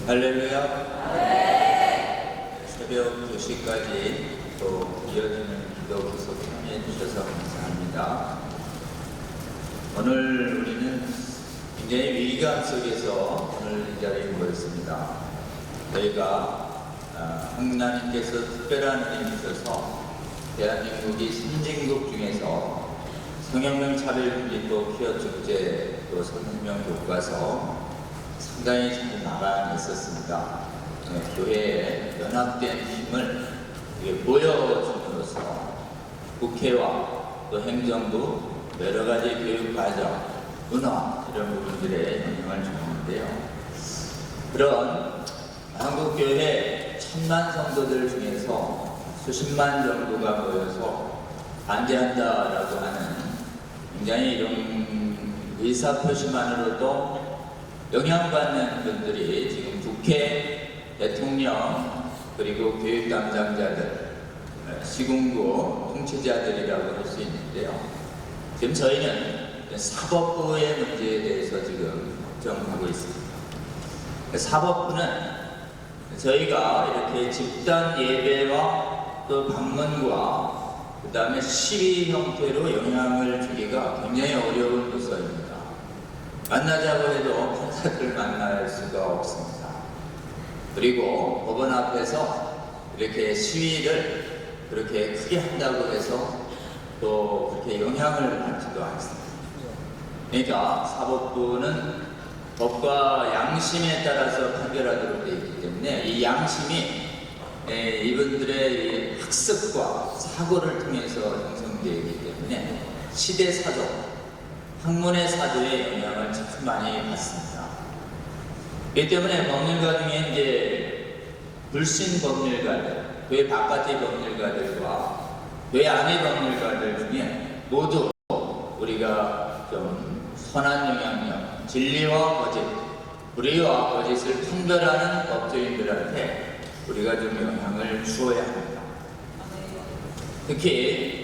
할렐루야. 새벽 2시까지 또 이어지는 기도 구속 참여해 주셔서 감사합니다. 오늘 우리는 굉장히 위기감 속에서 오늘 이 자리에 모였습니다. 저희가 하나님께서 특별한 은혜를 주셔서 대한민국이 선진국 중에서 성혁명 차별금지법 피어 축제 또 성혁명 교과서 상당히 잘 나가냈었습니다. 교회의 연합된 힘을 보여줌으로써 국회와 또 행정부, 여러 가지 교육과정, 문화 이런 부분들에 영향을 줬는데요. 그런 한국교회 1000만 성도들 중에서 수십만 정도가 모여서 반대한다라고 하는 굉장히 이런 의사표시만으로도 영향받는 분들이 지금 국회, 대통령, 그리고 교육 담당자들, 시군구 통치자들이라고 할 수 있는데요. 지금 저희는 사법부의 문제에 대해서 지금 걱정하고 있습니다. 사법부는 저희가 이렇게 집단 예배와 또 방문과 그 다음에 시위 형태로 영향을 주기가 굉장히 어려운 부서입니다. 만나자고 해도 판사들 만날 수가 없습니다. 그리고 법원 앞에서 이렇게 시위를 그렇게 크게 한다고 해서 또 그렇게 영향을 받지도 않습니다. 그러니까 사법부는 법과 양심에 따라서 판결하도록 되어 있기 때문에 이 양심이 이분들의 학습과 사고를 통해서 형성되어 있기 때문에 시대 사조, 학문의 사조에 영향을 참 많이 받습니다. 그렇기 때문에 법률가 중에 이제 불신 법률가들, 교회 바깥의 법률가들과 교회 안의 법률가들 중에 모두 우리가 좀 선한 영향력, 진리와 거짓, 불의와 거짓을 판별하는 법조인들한테 우리가 좀 영향을 주어야 합니다. 특히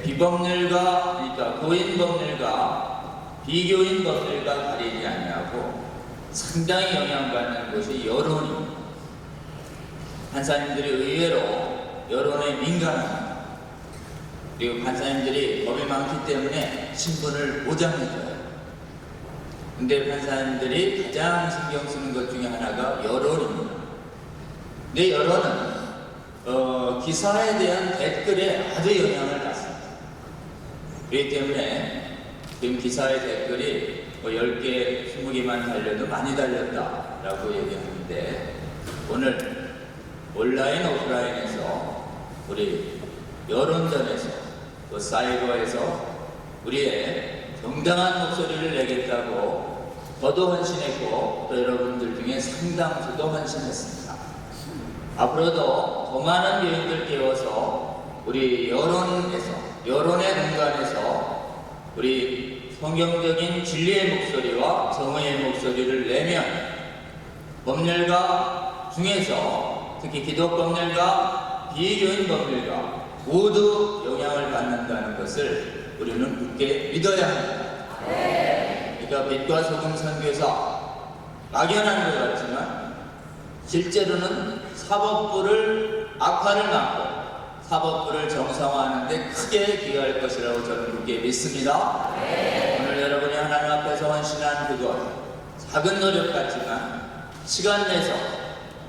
비법률가, 그러니까 고인 법률가, 비교인 법률가 가리지 아니하고 상당히 영향받는 것이 여론입니다. 판사님들이 의외로 여론에 민감합니다. 그리고 판사님들이 법이 많기 때문에 신분을 보장해줘요. 근데 판사님들이 가장 신경 쓰는 것 중에 하나가 여론입니다. 근데 여론은 기사에 대한 댓글에 아주 영향을 받습니다. 그렇기 때문에 지금 기사의 댓글이 10개, 20개만 달려도 많이 달렸다라고 얘기하는데 오늘 온라인, 오프라인에서 우리 여론전에서 또 사이버에서 우리의 정당한 목소리를 내겠다고 저도 헌신했고 또 여러분들 중에 상당수도 헌신했습니다. 앞으로도 더 많은 교인들 깨워서 우리 여론에서, 여론의 공간에서 우리 성경적인 진리의 목소리와 정의의 목소리를 내면 법률가 중에서 특히 기독법률가, 비교인 법률가 모두 영향을 받는다는 것을 우리는 굳게 믿어야 합니다. 그러니까 빛과 소금 선교사 막연한 것 같지만 실제로는 사법부를 악화를 막고 사법부를 정상화하는 데 크게 기여할 것이라고 저는 굳게 믿습니다. 오늘 여러분이 하나님 앞에서 헌신한 그것 작은 노력 같지만 시간 내서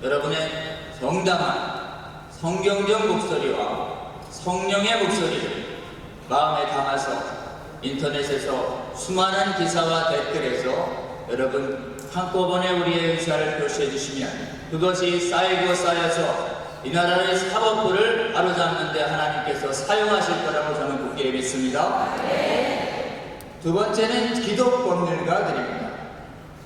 여러분의 정당한 성경적 목소리와 성령의 목소리를 마음에 담아서 인터넷에서 수많은 기사와 댓글에서 여러분 한꺼번에 우리의 의사를 표시해 주시면 그것이 쌓이고 쌓여서 이 나라의 사법부를 바로잡는 데 하나님께서 사용하실 거라고 저는 굳게 믿습니다. 두 번째는 기독법률가들입니다.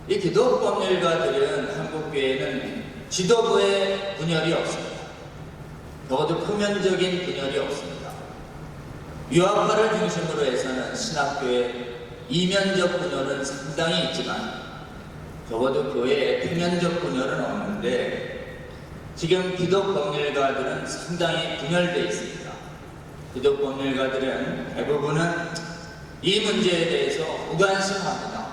이 기독법률가들은 한국교회는 지도부의 분열이 없습니다. 적어도 표면적인 분열이 없습니다. 유학파를 중심으로 해서는 신학교의 이면적 분열은 상당히 있지만 적어도 교회에 표면적 분열은 없는데 지금 기독법률가들은 상당히 분열되어 있습니다. 기독법률가들은 대부분은 이 문제에 대해서 무관심합니다.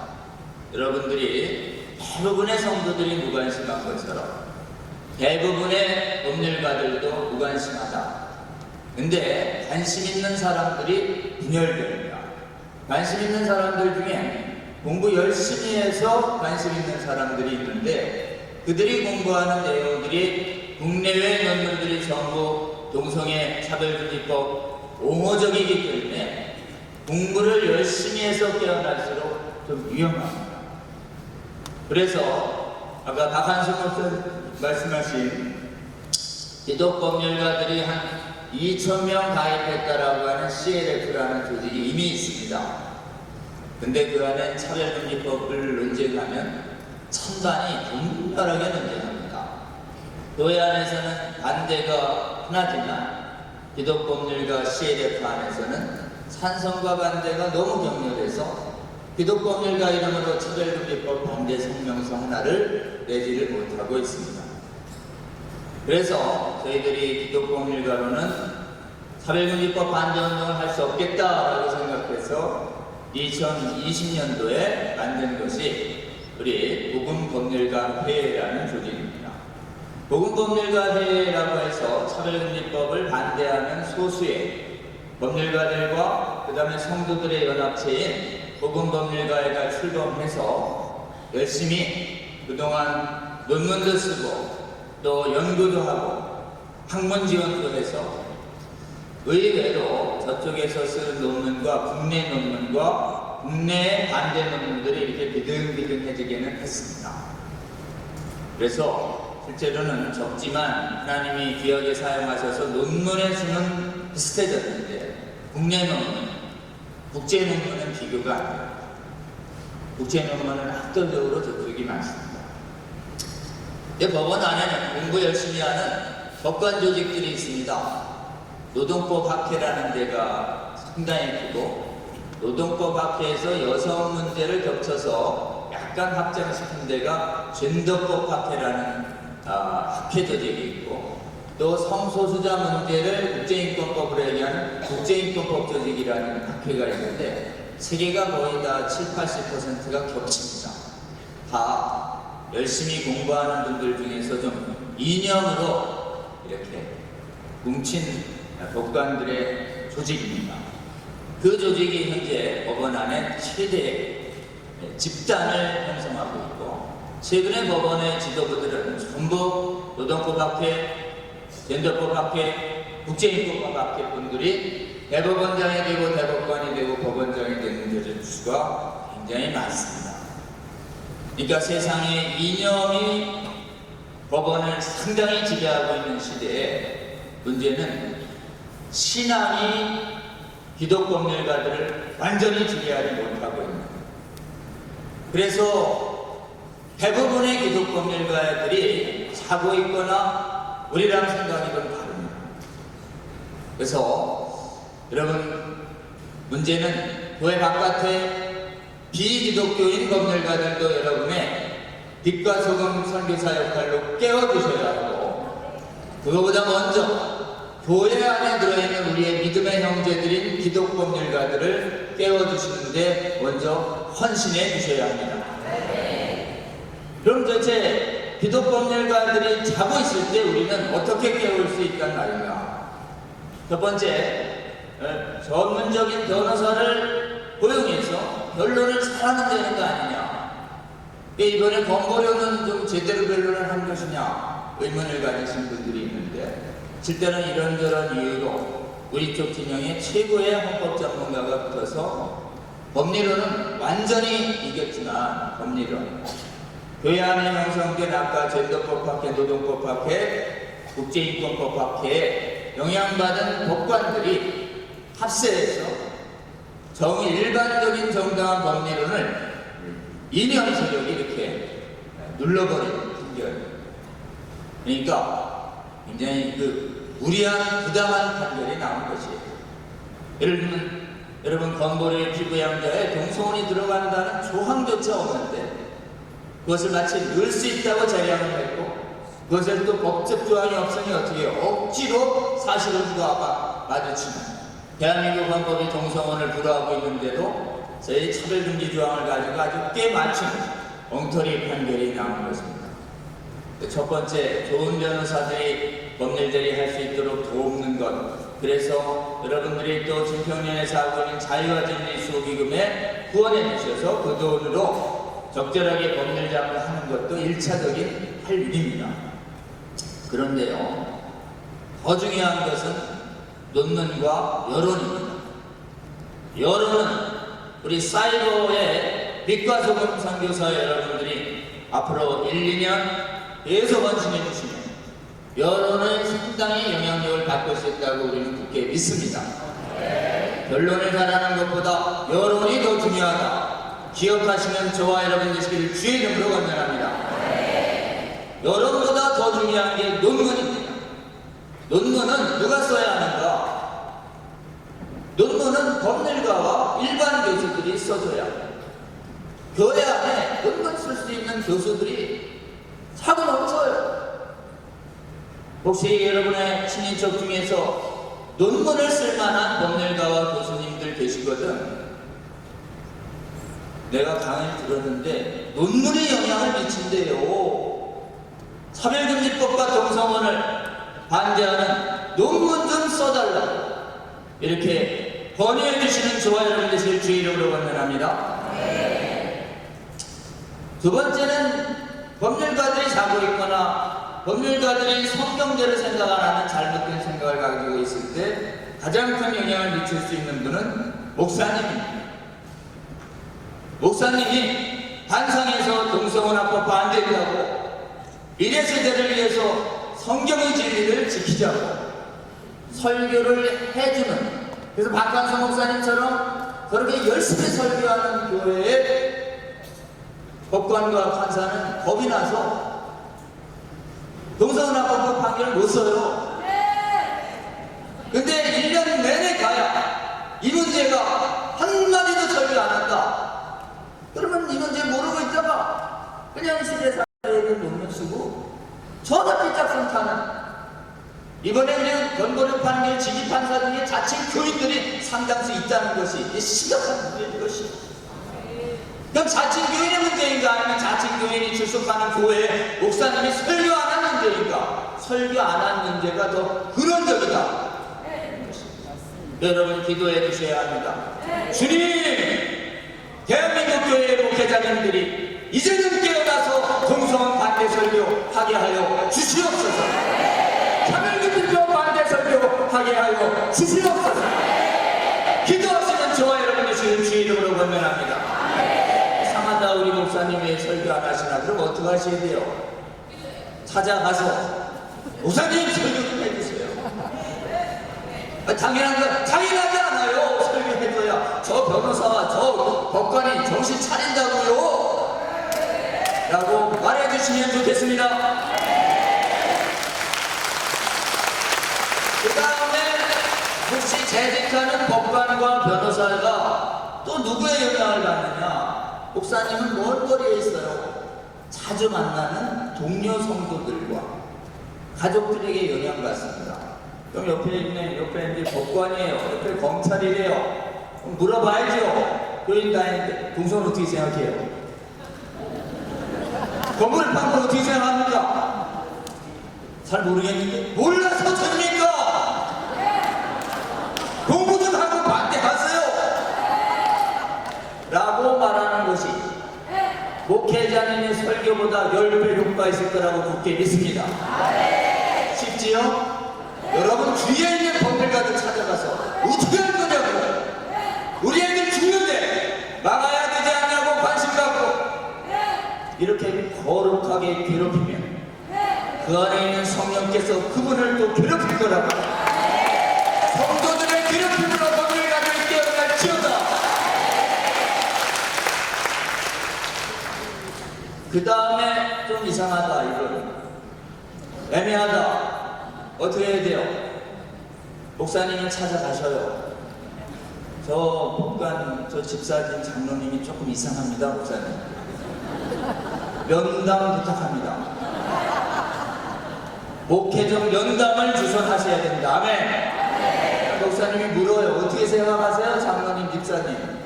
여러분들이 대부분의 성도들이 무관심한 것처럼 대부분의 법률가들도 무관심하다. 근데 관심 있는 사람들이 분열됩니다. 관심 있는 사람들 중에 공부 열심히 해서 관심 있는 사람들이 있는데 그들이 공부하는 내용들이 국내외 논문들이 전부 동성애 차별금지법 옹호적이기 때문에 공부를 열심히 해서 깨어날수록 좀 위험합니다. 그래서 아까 박한수 목사 말씀하신 기독법률가들이 한 2,000명 가입했다라고 하는 CLF라는 조직이 이미 있습니다. 근데 그 안에 차별금지법을 논쟁하면 찬반이 분명하게 논쟁합니다. 교회 안에서는 반대가 흔하지만 기독법률가 CLF 안에서는 찬성과 반대가 너무 격렬해서 기독법률가 이름으로 차별금지법 반대 성명서 하나를 내지를 못하고 있습니다. 그래서 저희들이 기독법률가로는 차별금지법 반대운동을 할 수 없겠다라고 생각해서 2020년도에 만든 것이 우리 복음법률가회라는 조직입니다. 복음법률가회라고 해서 차별금지법을 반대하는 소수의 법률가들과 그 다음에 성도들의 연합체인 복음법률가회가 출범해서 열심히 그동안 논문도 쓰고 또 연구도 하고 학문 지원도 해서 의외로 저쪽에서 쓴 논문과 국내 논문과 국내 반대 논문들이 이렇게 비등비등해지기는 했습니다. 그래서 실제로는 적지만 하나님이 귀하게 사용하셔서 논문의 수는 비슷해졌는데 국내 논문, 국제 논문은 비교가 안 돼요. 국제 논문은 압도적으로 저쪽이 많습니다. 법원 안에는 공부 열심히 하는 법관 조직들이 있습니다. 노동법 학회라는 데가 상당히 크고 노동법 학회에서 여성 문제를 겹쳐서 약간 확장시킨 데가 젠더법 학회라는 학회 조직이 있고 또 성소수자 문제를 국제인권법으로 얘기하는 국제인권법 조직이라는 학회가 있는데 세 개가 거의 다 70~80%가 겹칩니다. 다 열심히 공부하는 분들 중에서 좀 이념으로 이렇게 뭉친 법관들의 조직입니다. 그 조직이 현재 법원 안에 최대 집단을 형성하고 있고 최근에 법원의 지도부들은 전부 노동법 학회, 젠더법 학회, 국제인권법 학회 분들이 대법원장이 되고 대법관이 되고 법원장이 되는 수가 굉장히 많습니다. 그러니까 세상의 이념이 법원을 상당히 지배하고 있는 시대에 문제는 신앙이 기독법률가들을 완전히 지배하지 못하고 있는 거예요. 그래서 대부분의 기독법률가들이 자고 있거나 우리랑 생각이 좀 다릅니다. 그래서 여러분 문제는 교회 바깥에 비기독교인 법률가들도 여러분의 빛과 소금 선교사 역할로 깨워주셔야 하고 그거보다 먼저 교회 안에 들어있는 우리의 믿음의 형제들인 기독법률가들을 깨워주시는데 먼저 헌신해 주셔야 합니다. 그럼 도대체 기독법률가들이 자고 있을 때 우리는 어떻게 깨울 수 있단 말인가? 첫 번째, 전문적인 변호사를 고용해서 변론을 잘하면 되는 거 아니냐? 이번에 건보료는 좀 제대로 변론을 한 것이냐? 의문을 가지신 분들이 있는데 실제는 이런저런 이유로 우리 쪽 진영의 최고의 헌법 전문가가 붙어서 법리론은 완전히 이겼지만 법리론 교회 안에 형성된 아까 젠더법 학회, 노동법 학회, 국제인권법 학회에 영향받은 법관들이 합세해서 일반적인 정당한 법리론을 이념 세력이 이렇게 눌러버리는 판결. 그러니까 굉장히 무리한 부당한 판결이 나온 것이에요. 예를 들면 여러분 건보료의 피부양자에 동성혼이 들어간다는 조항조차 없는데 그것을 마치 넣을 수 있다고 제량을 했고 그것을 또 법적 조항이 없으니 어떻게 해요? 억지로 사실혼과 마주치는 대한민국 헌법이 동성혼을 불허하고 있는데도 저희 차별금지 조항을 가지고 아주 꽤 맞춘 엉터리 판결이 나온 것입니다. 첫 번째, 좋은 변호사들이 법률대리 할 수 있도록 도움는 것. 그래서 여러분들이 또 집행위원회에서 하고 있는 자유와 진리 수호기금에 후원해 주셔서 그 돈으로 적절하게 법률 작업을 하는 것도 1차적인 할 일입니다. 그런데요, 더 중요한 것은 논문과 여론입니다. 여론은 우리 사이버의 빛과 소금 선교사 여러분들이 앞으로 1, 2년 계속 헌신해 주시면 여론은 상당히 영향력을 받을 수 있다고 우리는 굳게 믿습니다. 결론을 잘하는 것보다 여론이 더 중요하다. 기억하시면 저와 여러분 되시기를 주의 이름으로 권면합니다. 여론보다 더 중요한 게 논문입니다. 논문은 누가 써야 하는가? 논문은 법률가와 일반 교수들이 써줘야 합니다. 교회 안에 논문 쓸 수 있는 교수들이 사고 넘쳐요. 혹시 여러분의 친인척 중에서 논문을 쓸 만한 법률가와 교수님들 계시거든? 내가 강의를 들었는데 논문이 영향을 미친대요. 차별금지법과 동성혼을 반대하는 논문 좀 써달라. 이렇게 권유해 주시는 저와 여러분 되시길 주의 이름으로 권면합니다. 두 번째는 법률가들이 자고 있거나 법률가들이 성경대로 생각 안 하는 잘못된 생각을 가지고 있을 때 가장 큰 영향을 미칠 수 있는 분은 목사님입니다. 목사님이 반상에서 동성혼합법 반대하고 미래 세대를 위해서 성경의 진리를 지키자고 설교를 해주는, 그래서 박관성 목사님처럼 그렇게 열심히 설교하는 교회에 법관과 판사는 겁이 나서 동성혼합법 판결을 못 써요. 근데 1년 내내 가야 이 문제가 한마디도 설교 안 한다. 그러면 이 문제 모르고 있다가 그냥 시대사에 있는 논문 쓰고 전화 삐짝선 타는, 이번에 우리 변고료 판결 지기 판사 중에 자칭 교인들이 상당수 있다는 것이 심각한 문제인 것이. 그럼 자칭 교인의 문제인가, 아니면 자칭 교인이 출석하는 교회에 목사님이 설교 안 한 문제인가? 설교 안 한 문제가 더 근원적이다. 여러분 기도해 주셔야 합니다. 주님, 대한민국 교회의 목회자님들이 이제는 깨어나서 동성혼 반대 설교하게 하여 주시옵소서. 차별금지법 반대 설교하게 하여 주시옵소서. 기도하시는 저와 여러분의 주의 이름으로 권면합니다. 이상하다, 우리 목사님이 설교 안 하시나? 그럼 어떻게 하셔야 돼요? 찾아가서 목사님 설교 좀 해주세요. 당연한 건 당연하지 않아요. 설교해줘야 저 변호사와 저 법관이 정신 차린다고요 라고 말해주시면 좋겠습니다. 그 다음에 혹시 재직하는 법관과 변호사가 또 누구의 영향을 받느냐? 목사님은 먼 거리에 있어요. 자주 만나는 동료 성도들과 가족들에게 영향받습니다. 그럼 옆에 있는 법관이에요. 옆에 검찰이래요. 그럼 물어봐야죠. 교인 다니는데 동성은 어떻게 생각해요? 건물 판건 어떻게 생각합니까? 잘 모르겠는데 몰라서 됩니까? 공부 좀 하고 반대하세요 라고 말하는 것이 목회자님의 설교보다 10배 효과가 있을 거라고 굳게 믿습니다. 쉽지요? 여러분 주위에 있는 법률가들 찾아가서 어떻게 할 거냐고, 우리 애들 죽는데 막아야 되지 않냐고 관심 갖고 이렇게 거룩하게 괴롭히면 그 안에 있는 성령께서 그분을 또 괴롭힐 거라고. 성도들의 괴롭힘으로 법률가들이 깨어날지어다. 그 다음에 좀 이상하다, 이거는 애매하다. 어떻게 해야 돼요? 목사님을 찾아가셔요. 저 법관, 저 집사진 장로님이 조금 이상합니다, 목사님. 면담 부탁합니다. 목회적 면담을 주선하셔야 됩니다. 아멘. 목사님이 물어요. 어떻게 생각하세요, 장로님, 집사님?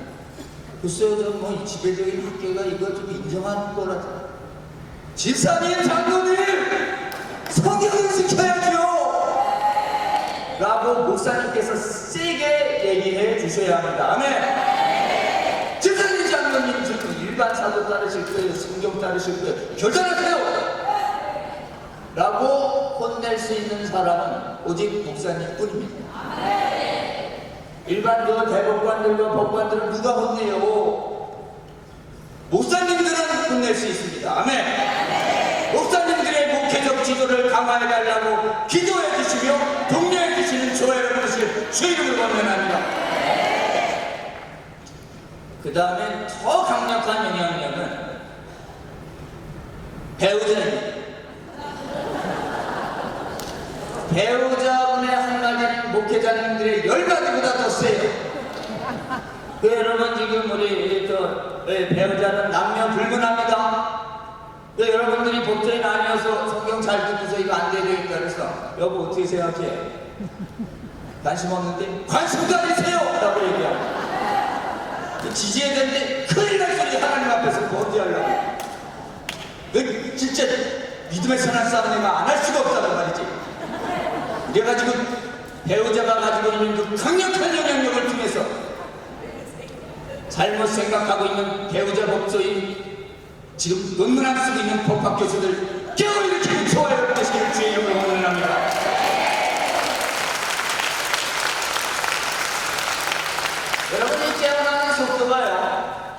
글쎄요, 뭐 지배적인 학교가 이거 좀 인정하는 거라서. 집사님, 장로님, 성경을 지켜야죠! 라고 목사님께서 세게 얘기해 주셔야 합니다. 아멘! 집사님, 장로님, 지금 일반 사도 따르실 거예요? 성경 따르실 거예요? 결단하세요! 라고 혼낼 수 있는 사람은 오직 목사님 뿐입니다. 일반 대법관들과 법관들은 누가 혼내요? 목사님들은 혼낼 수 있습니다. 아멘. 목사님들의 목회적 지도를 강화해달라고 기도해 주시며 독려해 주시는 저와 여러분들 주의 이름으로 권면합니다. 그 다음에 더 강력한 영향력은 배우자입니다. 배우자분의 한마디는 목회자님들의 10마디보다 더 세요. 여러분 지금 우리 배우자는 남녀 불문합니다. 여러분들이 복장이 나뉘어서 성경 잘 듣고서 이거 안 돼야 되겠다 그래서 여보 어떻게 생각해? 관심 없는데 관심 가지세요! 라고 얘기하고 지지해야 되는데 큰일 날 소리 하나님 앞에서 어떻게 하려고? 진짜 믿음의 선한 싸움내가 안 할 수가 없다는 말이지. 그래가지고 배우자가 가지고 있는 그 강력한 영향력을 통해서 잘못 생각하고 있는 배우자 법조인 지금 논문 안 쓰고 있는 법학 교수들 깨어일으키는 저와 여러분 되시기를 주의 이름으로 원합니다. 여러분이 깨어나는 속도가요.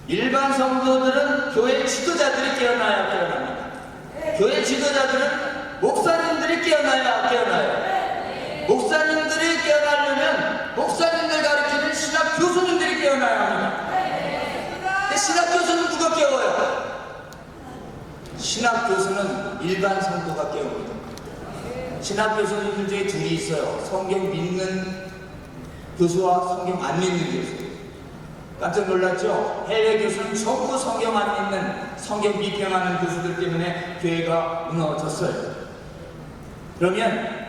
일반 성도들은 교회 지도자들이 깨어나야 깨어납니다. 교회 지도자들은 목사님들이 깨어나야 깨어나요. 목사님들이 깨어나려면 목사님들 가르치는 신학 교수님들이 깨어나야 합니다. 근데 신학 교수는 누가 깨워요? 신학 교수는 일반 성도가 깨웁니다. 신학 교수님들 중에 둘이 있어요. 성경 믿는 교수와 성경 안 믿는 교수. 깜짝 놀랐죠? 해외 교수는 전부 성경 안 믿는, 성경 비평하는 교수들 때문에 교회가 무너졌어요. 그러면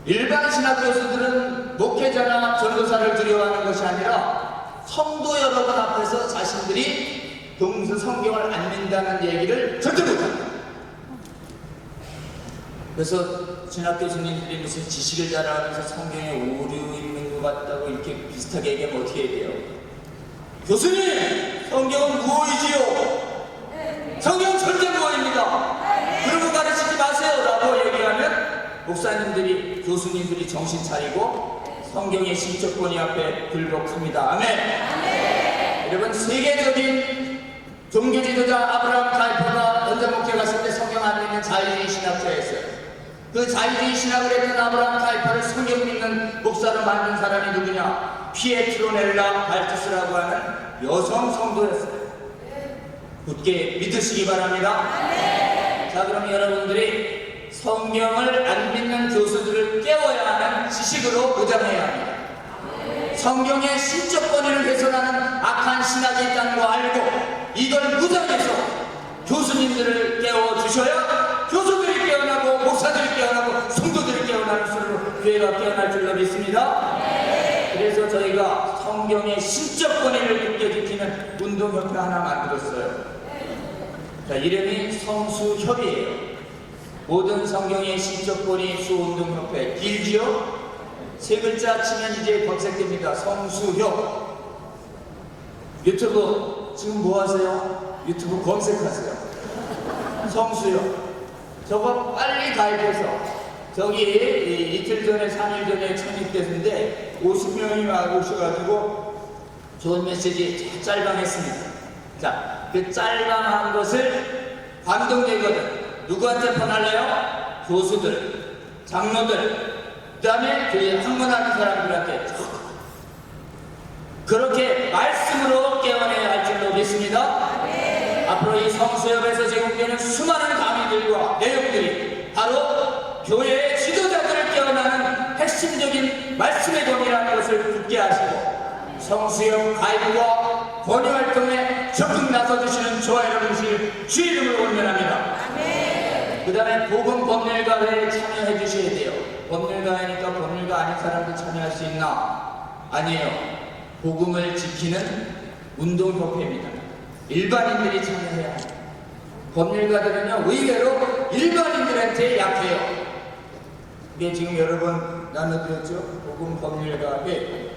일반 신학 교수들은 목회자나 전도사를 두려워하는 것이 아니라 성도 여러분 앞에서 자신들이 동서 성경을 안 믿는다는 얘기를 절대 못합니다. 그래서 신학 교수님들이 무슨 지식을 자랑하면서 성경에 오류 있는 것 같다고 이렇게 비슷하게 얘기하면 어떻게 해야 돼요? 교수님! 성경은 무엇이지요? 성경은 절대 무엇입니다. 그런 거 가르치지 마세요 라고 얘기하면 목사님들이 교수님들이 정신 차리고 성경의 신적 권위 앞에 굴복합니다. 아멘. 여러분 세계적인 종교 지도자 아브라함 카이퍼가 현장 목회 갔을 때 성경 안 믿는 자유주의 신학자였어요. 그 자유주의 신학을 했던 아브라함 카이퍼를 성경 믿는 목사로 만든 사람이 누구냐? 피에트로넬라 발투스라고 하는 여성 성도였어요. 굳게 믿으시기 바랍니다. 자, 그럼 여러분들이 성경을 안 믿는 교수들을 깨워야 하는 지식으로 무장해야 합니다. 성경의 신적 권위를 훼손하는 악한 신학이 있다는 거 알고 이걸 무장해서 교수님들을 깨워주셔야 교수들이 깨어나고 목사들이 깨어나고 성도들이 깨어나는 수로 교회가 깨어날 줄로 믿습니다. 그래서 저희가 성경의 신적 권위를 굳게 지키는 운동협회 하나 만들었어요. 자, 이름이 성수협이에요. 모든 성경의 신적 권위 수운동협회. 길지요? 세 글자 치면 이제 검색됩니다. 성수협. 유튜브 지금 뭐 하세요? 유튜브 검색하세요. 성수협. 저거 빨리 가입해서 저기 이틀 전에 3일 전에 창립됐는데 50명이 오셔가지고 좋은 메시지 짤방했습니다. 자, 그 짤방한 것을 감동되거든. 누구한테 보낼래요? 교수들, 장로들, 그 다음에 교회 학문하는 사람들한테 그렇게 말씀으로 깨어내야 할 줄로 믿습니다. 앞으로 이 성수협에서 제공되는 수많은 강의들과 내용들이 바로 교회의 지도자들을 깨어나는 핵심적인 말씀의 권위라는 것을 굳게 하시고 성수협 가입과 권위활동에 적극 나서주시는 저와 여러분들 주의 이름으로 권면합니다. 그 다음에 복음 법률가회에 참여해 주셔야 돼요. 법률가회니까 법률가 아닌 사람도 참여할 수 있나? 아니에요. 복음을 지키는 운동협회입니다. 일반인들이 참여해야 합니다. 법률가들은요, 의외로 일반인들한테 약해요. 이게 지금 여러 번 나눠드렸죠? 복음법률가회.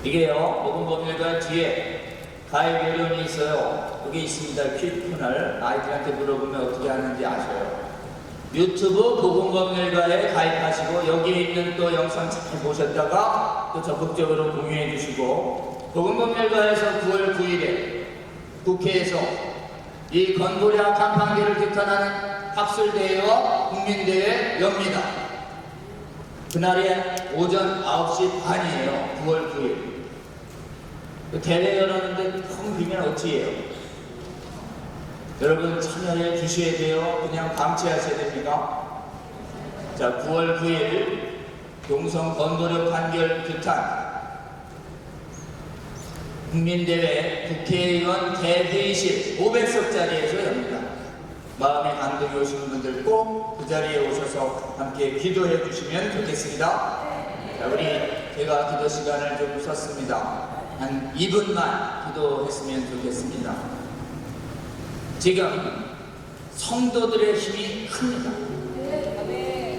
이게요, 복음법률가 뒤에 가입 요령이 있어요. 여기 있습니다. 퀴즈코너를 아이들한테 물어보면 어떻게 하는지 아셔요. 유튜브 복음법률가에 가입하시고 여기에 있는 또 영상 잘 보셨다가 또 적극적으로 공유해 주시고, 복음법률가에서 9월 9일에 국회에서 이 건보ля 간판계를 규탄하는 학술대회와 국민대회 엽니다. 그날이 오전 9시 반이에요. 9월 9일. 대회 열었는데 텅 비면 어찌 해요? 여러분 참여해 주셔야 돼요. 그냥 방치하셔야 됩니다. 자, 9월 9일 동성 건보료 판결 규탄 국민대회 국회의원 대회의실 500석짜리에서 엽니다. 마음에 감동이 오시는 분들 꼭 그 자리에 오셔서 함께 기도해 주시면 좋겠습니다. 자, 우리 제가 기도 시간을 좀 썼습니다. 한 2분만 기도했으면 좋겠습니다. 지금 성도들의 힘이 큽니다.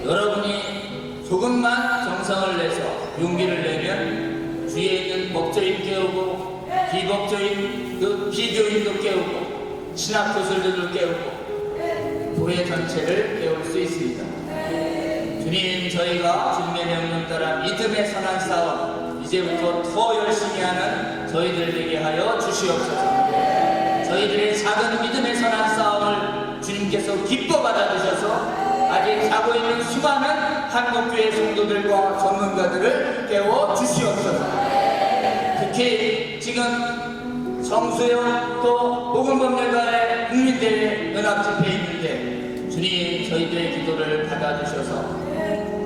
여러분이 조금만 정성을 내서 용기를 내면 주위에 있는 목조인 깨우고 비목조인 그 비교인도 깨우고 신학교술들도 깨우고 교회 전체를 깨울 수 있습니다. 주님, 저희가 주님의 명령 따라 믿음의 선한 싸움 이제부터 더 열심히 하는 저희들 되게 하여 주시옵소서. 저희들의 작은 믿음의 선한 싸움을 주님께서 기뻐 받아주셔서 아직 자고 있는 수많은 한국교회 성도들과 전문가들을 깨워 주시옵소서. 특히 지금 성수형 또 복음법률가의 국민대회 연합집회에 있는데 주님, 저희들의 기도를 받아주셔서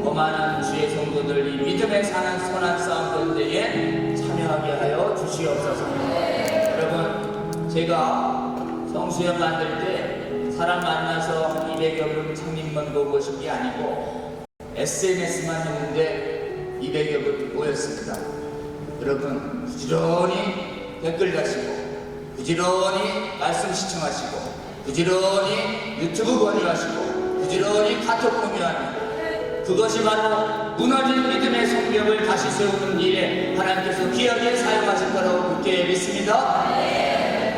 더 많은 주의 성도들 이 믿음의 선한 싸움 가운데에 참여하게 하여 주시옵소서. 여러분, 제가 성수형 만들 때 사람 만나서 한 200여 분 창립만 보고 오신 게 아니고 SNS만 했는데 200여 분 모였습니다. 여러분, 부지런히 댓글 다시고 부지런히 말씀 시청하시고 부지런히 유튜브 권유하시고 부지런히 카톡 공유하는 그것이 바로 무너진 믿음의 성벽을 다시 세우는 일에 하나님께서 귀하게 사용하실 거라고 굳게 믿습니다.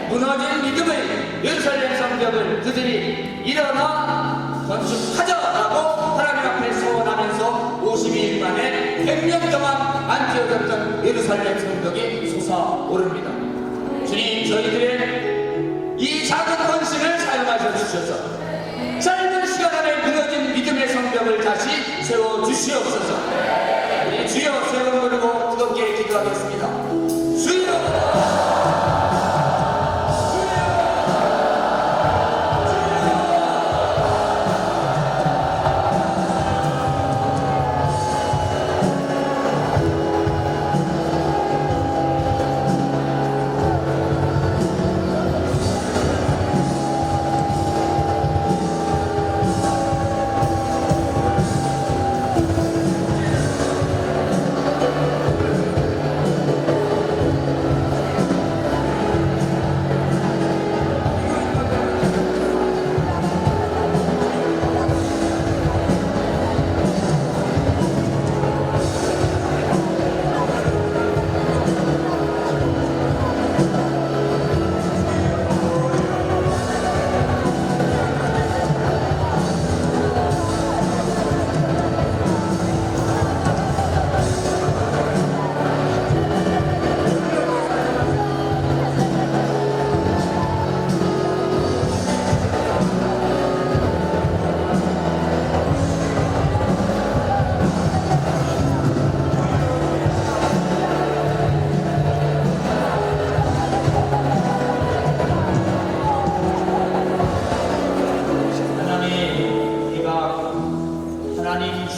무너진 믿음의 예루살렘 성벽을 그들이 일어나 건축하자라고 하나님 앞에 서원하면서 52일 만에 100년 동안 안 지어졌던 예루살렘 성벽이 솟아오릅니다. 주님, 저희들의 이 작은 헌신을 사용하셔 주셔서 짧은 시간 안에 무너진 믿음의 성벽을 다시 세워주시옵소서. 우리 주여 세 번 부르고 뜨겁게 기도하겠습니다. 주여!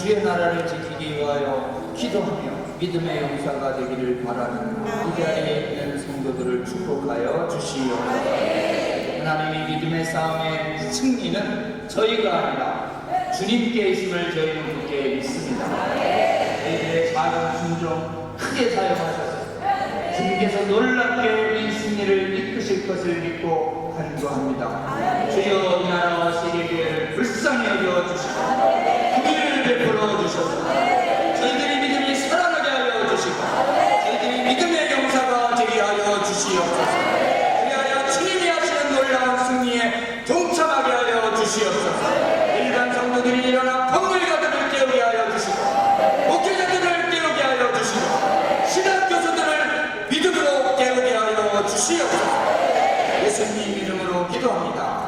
주의 나라를 지키기 위하여 기도하며 믿음의 용사가 되기를 바라는 이 자리에 있는 성도들을 축복하여 주시옵소서. 하나님이 믿음의 싸움의 승리는 저희가 아니라 주님께 있음을 저희는 굳게 믿습니다. 저희들의 작은 순종 크게 사용하셔서 주님께서 놀랍게 이 승리를 이끄실 것을 믿고 간구합니다. 주여 이 나라와 세계를 불쌍히 여겨주시고 긍휼을 베풀어 주셔서 저희들의 믿음이 살아나게 하여 주시고 저희들이 믿음의 용사가 되게 하여 주시옵소서. 그리하여 주님이 하시는 놀라운 승리에 동참하게 하여 주시옵소서. 일반 성도들이 일어나 법률가들을 깨우게 하여 주시고 목회자들을 깨우게 하여 주시고 신학 교수들을 믿음으로 깨우게 하여 주시옵소서. 예수님 이름으로 기도합니다.